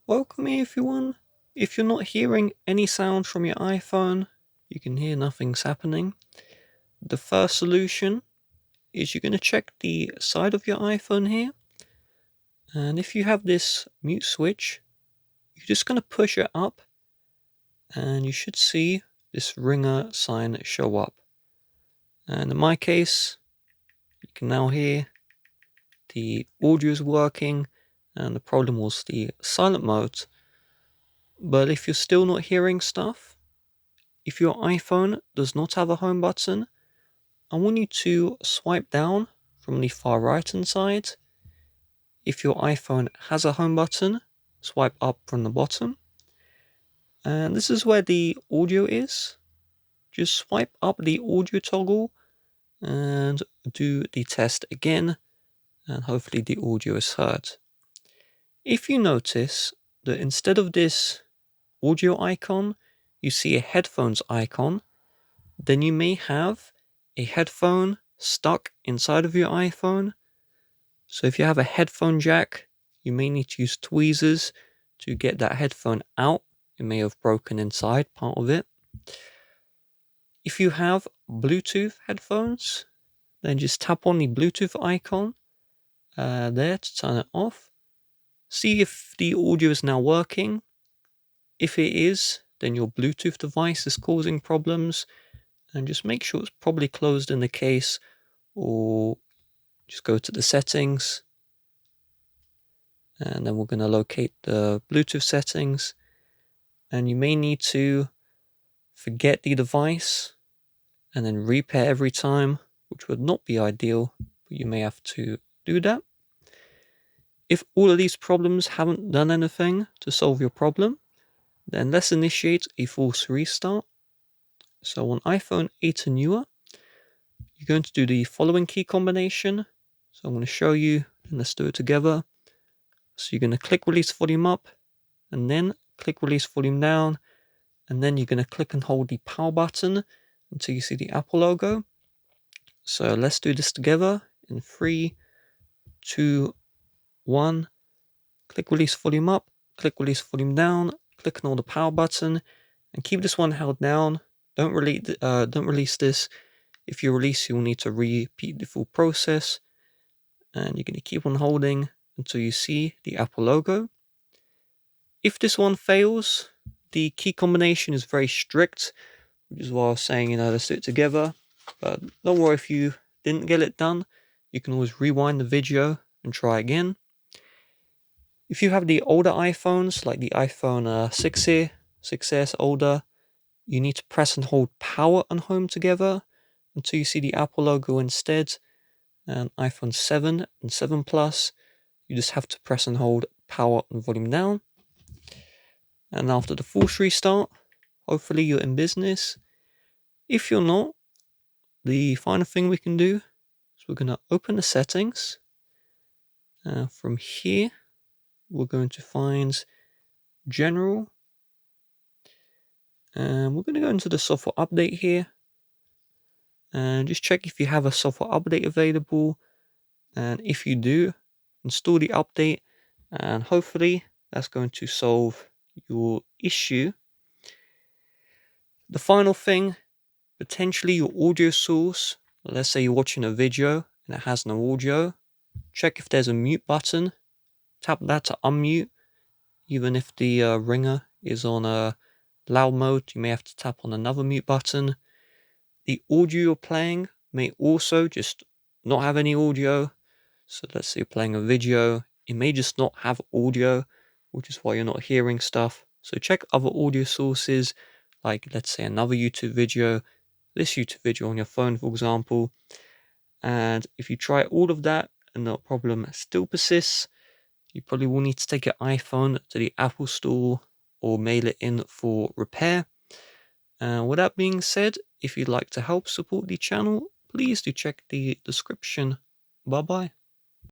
Welcome everyone. If you're not hearing any sound from your iPhone, you can hear nothing's happening. The first solution is you're going to check the side of your iPhone here. And if you have this mute switch, you're just going to push it up and you should see this ringer sign show up. And in my case, you can now hear the audio is working and the problem was the silent mode. But if you're still not hearing stuff, if your iPhone does not have a home button, I want you to swipe down from the far right hand side. If your iPhone has a home button, swipe up from the bottom. And this is where the audio is. Just swipe up the audio toggle and do the test again, and hopefully the audio is heard. If you notice that instead of this audio icon, you see a headphones icon, then you may have a headphone stuck inside of your iPhone. So if you have a headphone jack, you may need to use tweezers to get that headphone out. It may have broken inside part of it. If you have Bluetooth headphones, then just tap on the Bluetooth icon there to turn it off. See if the audio is now working. If it is, then your Bluetooth device is causing problems, and just make sure it's probably closed in the case, or just go to the settings, and then we're going to locate the Bluetooth settings, and you may need to forget the device and then repair every time, which would not be ideal, but you may have to do that. If all of these problems haven't done anything to solve your problem, then let's initiate a force restart. So on iPhone 8 and newer, you're going to do the following key combination. So I'm going to show you, and let's do it together. So you're going to click release volume up, and then click release volume down, and then you're going to click and hold the power button until you see the Apple logo. So let's do this together in 3, 2, 1. Click release volume up, click release volume down, click and hold the power button, and keep this one held down. Don't release this. If you release, you'll need to repeat the full process, and you're going to keep on holding until you see the Apple logo. If this one fails, the key combination is very strict, which is why I was saying, let's do it together. But don't worry if you didn't get it done. You can always rewind the video and try again. If you have the older iPhones, like the iPhone 6 here, 6S older, you need to press and hold power and home together until you see the Apple logo instead. And iPhone 7 and 7 Plus, you just have to press and hold power and volume down. And after the force restart, hopefully you're in business. If you're not, the final thing we can do is we're going to open the settings. From here, we're going to find General. And we're going to go into the software update here. And just check if you have a software update available. And if you do, install the update. And hopefully that's going to solve your issue. The final thing, potentially your audio source. Let's say you're watching a video and it has no audio. Check if there's a mute button. Tap that to unmute. Even if the ringer is on a loud mode, you may have to tap on another mute button. The audio you're playing may also just not have any audio. So let's say you're playing a video, it may just not have audio, which is why you're not hearing stuff. So check other audio sources, like let's say another YouTube video, this YouTube video on your phone, for example. And if you try all of that and the problem still persists, you probably will need to take your iPhone to the Apple Store or mail it in for repair. With that being said, if you'd like to help support the channel, please do check the description. Bye bye.